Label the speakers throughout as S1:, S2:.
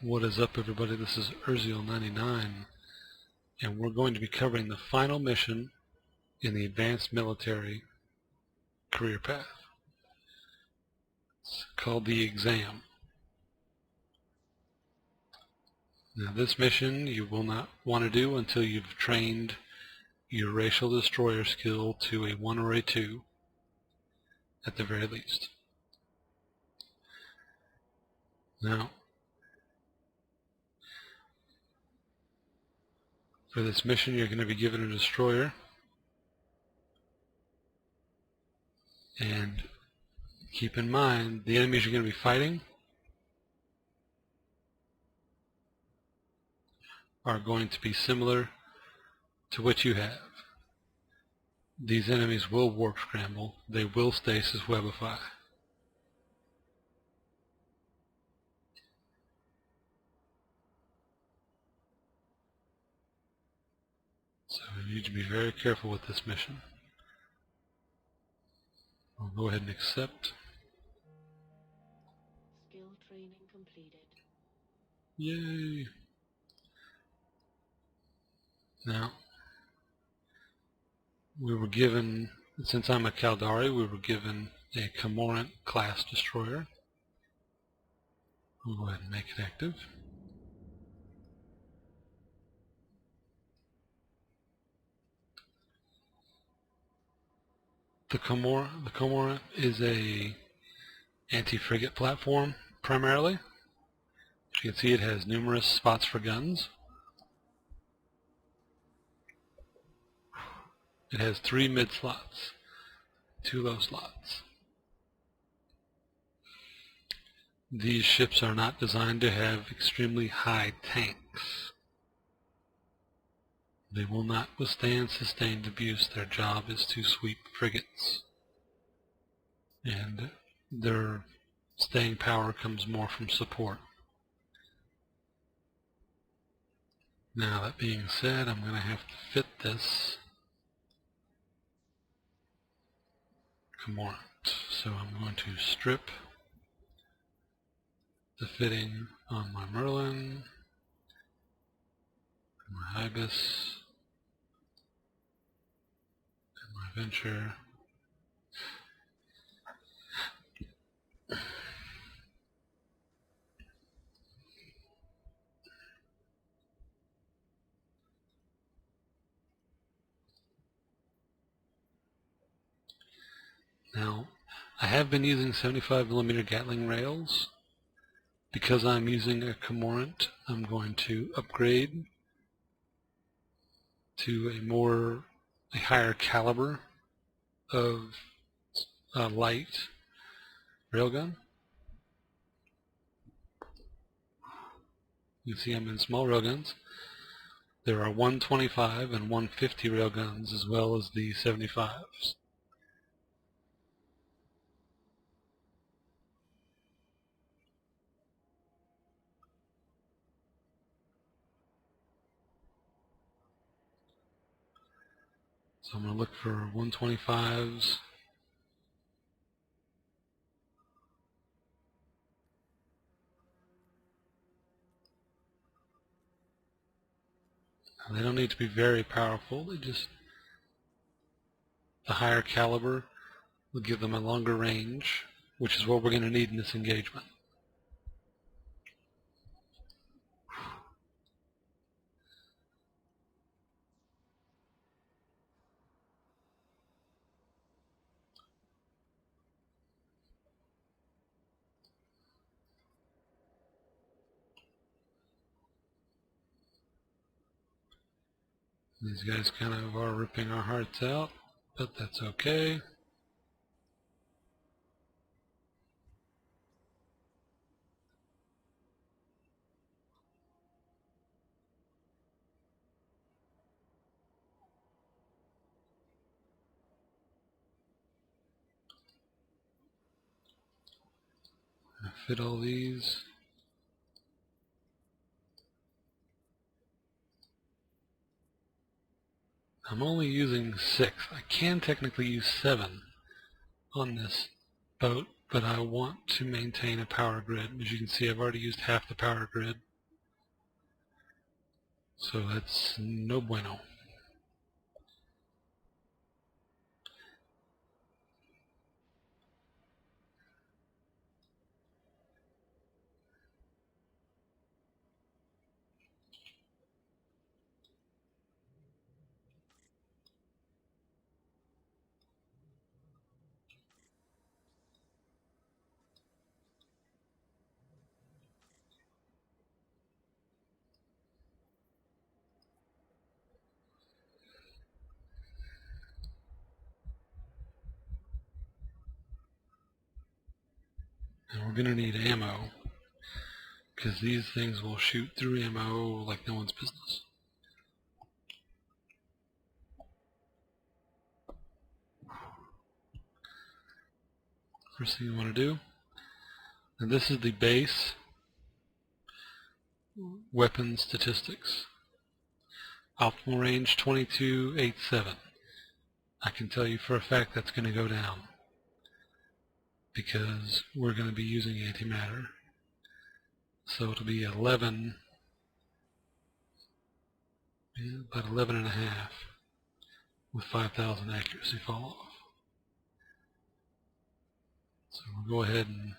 S1: What is up, everybody? This is Urziel99, and we're going to be covering the final mission in the Advanced Military Career Path. It's called the Exam. Now, this mission you will not want to do until you've trained your racial destroyer skill to a 1 or a 2 at the very least. Now, for this mission, you're going to be given a destroyer, and keep in mind the enemies you're going to be fighting are going to be similar to what you have. These enemies will warp scramble. They will stasis webify. So you need to be very careful with this mission. I'll go ahead and accept.
S2: Skill training completed.
S1: Yay! Now, we were given, since I'm a Caldari, we were given a Commorant class destroyer. I'll go ahead and make it active. The Commorant is a anti-frigate platform, primarily. As you can see, it has numerous spots for guns. It has 3 mid slots, 2 low slots. These ships are not designed to have extremely high tanks. They will not withstand sustained abuse. Their job is to sweep frigates. And their staying power comes more from support. Now, that being said, I'm going to have to fit this Commorant. So I'm going to strip the fitting on my Merlin, my Ibis, and my Venture. Now, I have been using 75mm Gatling rails. Because I'm using a Commorant, I'm going to upgrade to a higher caliber of light railgun. You can see I'm in small railguns. There are 125 and 150 railguns as well as the 75s. So I'm going to look for 125s. Now, they don't need to be very powerful. The higher caliber will give them a longer range, which is what we're going to need in this engagement. These guys kind of are ripping our hearts out, but that's okay. I fit all these. I'm only using 6. I can technically use 7 on this boat, but I want to maintain a power grid. As you can see, I've already used half the power grid. So that's no bueno. And we're going to need ammo, because these things will shoot through ammo like no one's business. First thing you want to do, and this is the base weapon statistics. Optimal range 2287. I can tell you for a fact that's going to go down, because we're going to be using antimatter. So it'll be 11, about 11 and a half, with 5,000 accuracy fall off. So we'll go ahead and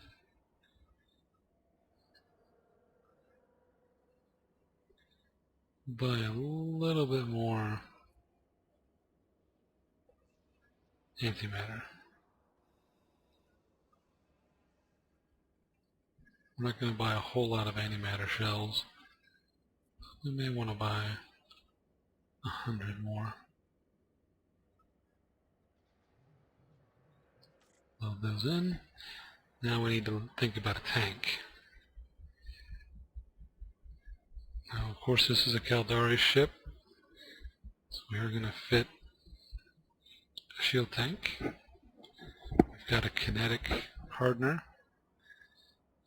S1: buy a little bit more antimatter. We're not going to buy a whole lot of antimatter shells. We may want to buy 100 more. Load those in. Now we need to think about a tank. Now, of course, this is a Caldari ship, so we are going to fit a shield tank. We've got a kinetic hardener.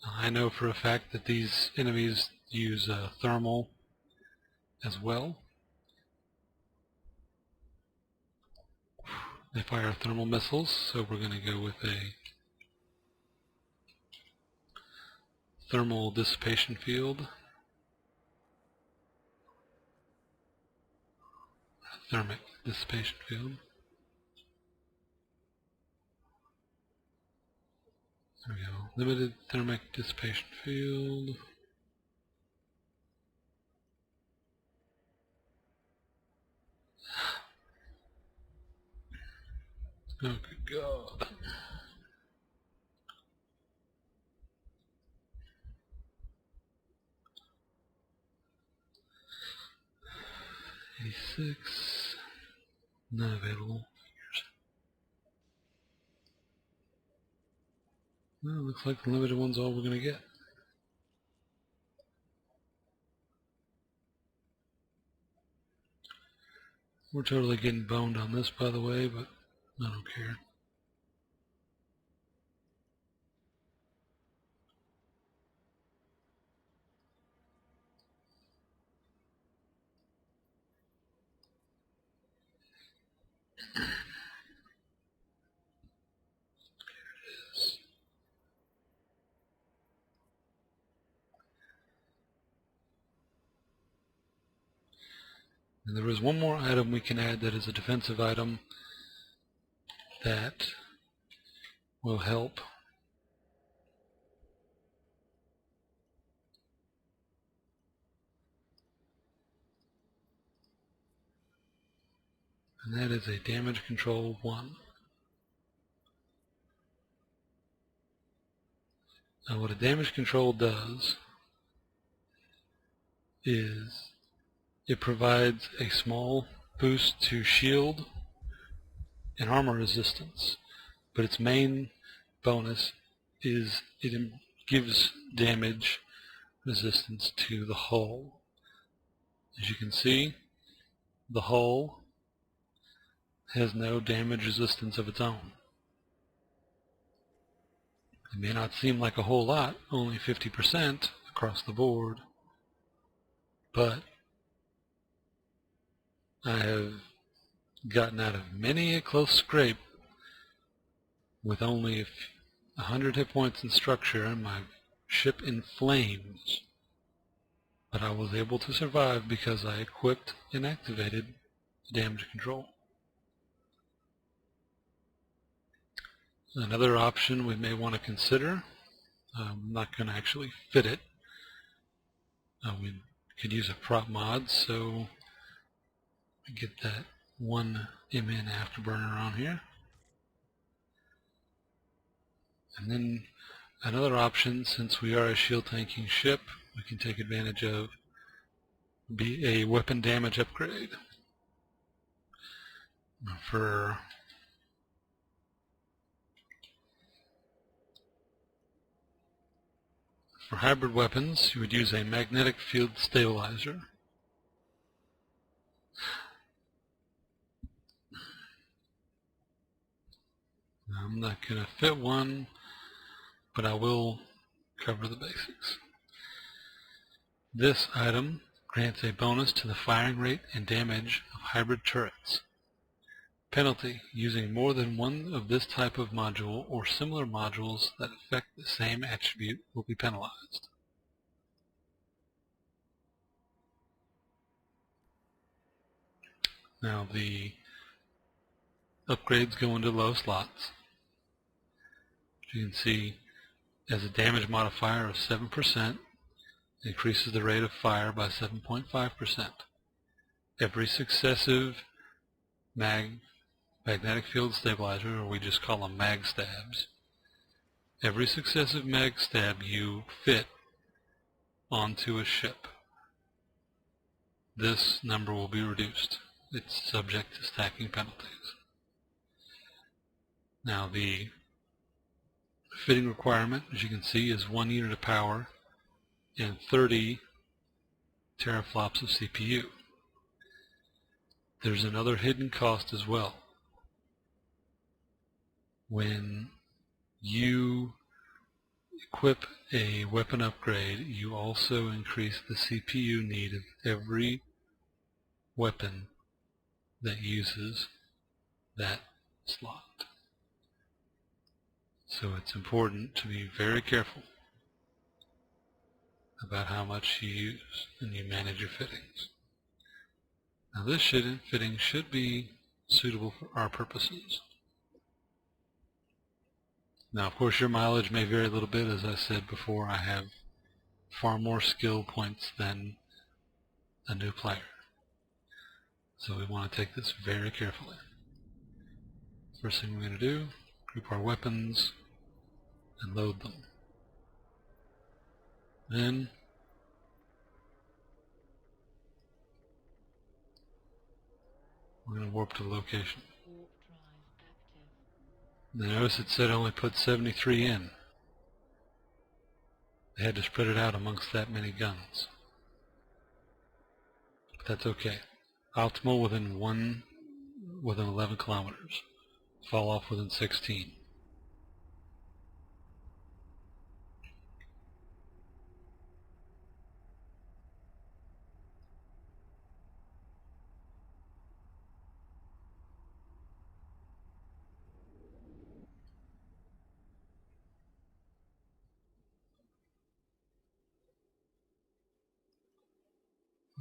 S1: I know for a fact that these enemies use thermal as well. They fire thermal missiles, so we're going to go with a thermal dissipation field. Thermic dissipation field. There we go. Limited thermic dissipation field. Oh, good God. $86. Not available. Well, looks like the limited one's all we're going to get. We're totally getting boned on this, by the way, but I don't care. And there is one more item we can add that is a defensive item that will help. And that is a damage control 1. Now what a damage control does is it provides a small boost to shield and armor resistance, but its main bonus is it gives damage resistance to the hull. As you can see, the hull has no damage resistance of its own. It may not seem like a whole lot, only 50% across the board, but I have gotten out of many a close scrape with only 100 hit points in structure and my ship in flames but I was able to survive because I equipped and activated damage control. Another option we may want to consider, I'm not going to actually fit it. We could use a prop mod, so get that 1 MN afterburner on here. And then another option, since we are a shield tanking ship, we can take advantage of be a weapon damage upgrade. For hybrid weapons, you would use a magnetic field stabilizer. I'm not going to fit one, but I will cover the basics. This item grants a bonus to the firing rate and damage of hybrid turrets. Penalty: using more than one of this type of module or similar modules that affect the same attribute will be penalized. Now the upgrades go into low slots. You can see as a damage modifier of 7%, increases the rate of fire by 7.5%. Every successive magnetic field stabilizer, or we just call them mag stabs, every successive mag stab you fit onto a ship, this number will be reduced. It's subject to stacking penalties. Now the fitting requirement, as you can see, is 1 unit of power and 30 teraflops of CPU. There's another hidden cost as well. When you equip a weapon upgrade, you also increase the CPU need of every weapon that uses that slot. So it's important to be very careful about how much you use and you manage your fittings. Now this fitting should be suitable for our purposes. Now of course your mileage may vary a little bit. As I said before, I have far more skill points than a new player. So we want to take this very carefully. First thing we're going to do, group our weapons and load them. Then we're going to warp to the location.
S2: Warp drive active.
S1: Now notice it said only put 73 in. They had to spread it out amongst that many guns. But that's okay. Optimal within 11 kilometers. Fall off within 16.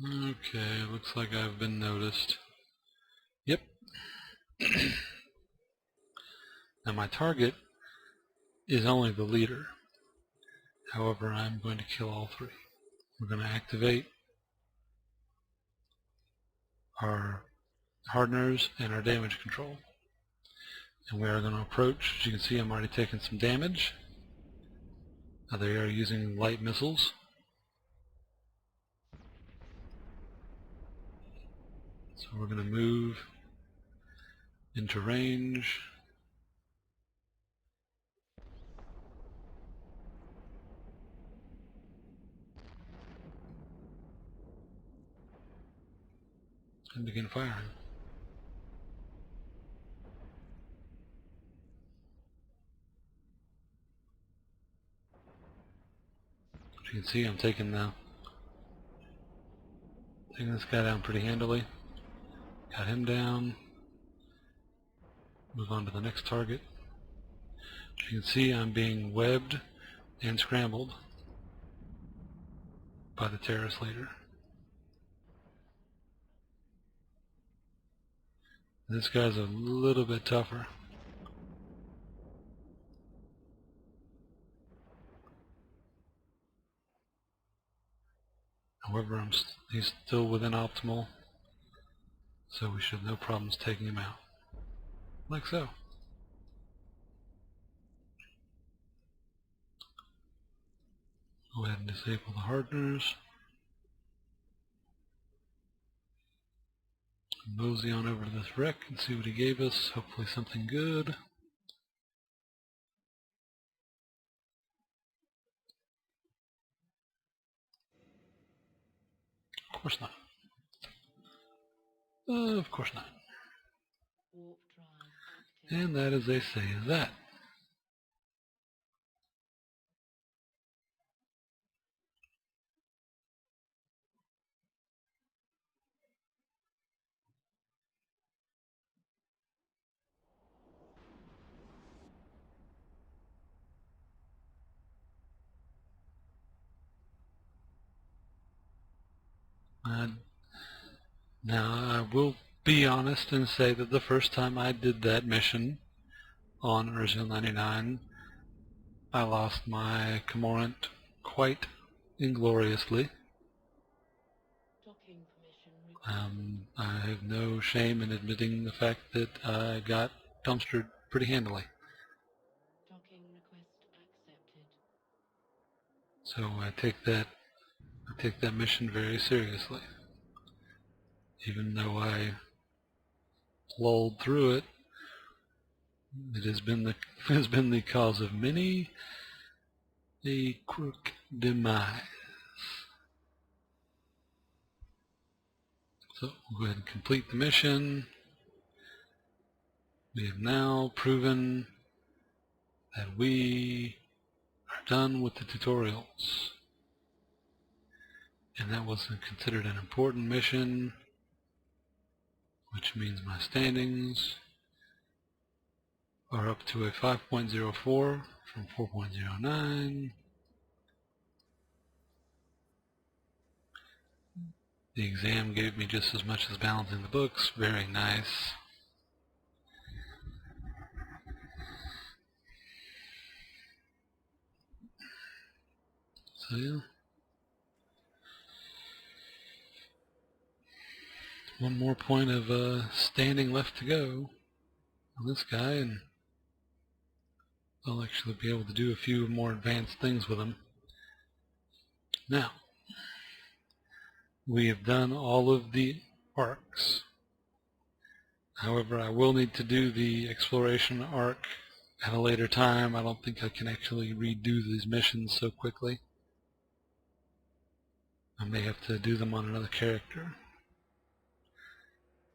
S1: Okay, looks like I've been noticed. Yep. Now my target is only the leader. However, I'm going to kill all three. We're going to activate our hardeners and our damage control. And we are going to approach. As you can see, I'm already taking some damage. Now they are using light missiles. So we're going to move into range. And begin firing. As you can see, I'm taking this guy down pretty handily. Got him down. Move on to the next target. As you can see, I'm being webbed and scrambled. by the terrorist leader. This guy's a little bit tougher. However, he's still within optimal, so we should have no problems taking him out. Like so. Go ahead and disable the hardeners. Mosey on over to this wreck and see what he gave us. Hopefully something good. Of course not. Of course not.
S2: Warp drive active.
S1: And that, as they say, is that. Now, I will be honest and say that the first time I did that mission on Urziel 99, I lost my Commorant quite ingloriously.
S2: Docking permission required.
S1: I have no shame in admitting the fact that I got dumpstered pretty handily.
S2: Docking request accepted.
S1: So I take that mission very seriously. Even though I lulled through it, it has been the cause of many a quick demise. So we'll go ahead and complete the mission. We have now proven that we are done with the tutorials. And that was considered an important mission, which means my standings are up to a 5.04 from 4.09. The exam gave me just as much as balancing the books. Very nice. So yeah. One more point of standing left to go on this guy, and I'll actually be able to do a few more advanced things with him. Now, we have done all of the arcs. However, I will need to do the exploration arc at a later time. I don't think I can actually redo these missions so quickly. I may have to do them on another character.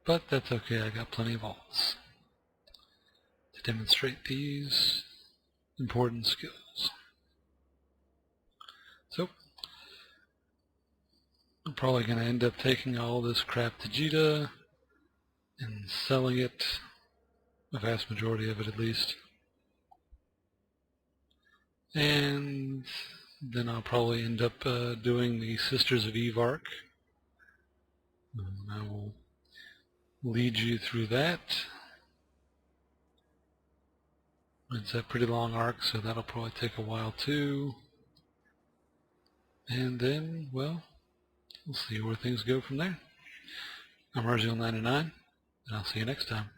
S1: But that's okay, I got plenty of alts to demonstrate these important skills. So, I'm probably going to end up taking all this crap to Jita and selling it, a vast majority of it at least. And then I'll probably end up doing the Sisters of Eve arc. I will lead you through that. It's a pretty long arc, so that'll probably take a while too. And then, well, we'll see where things go from there. I'm Urziel 99, and I'll see you next time.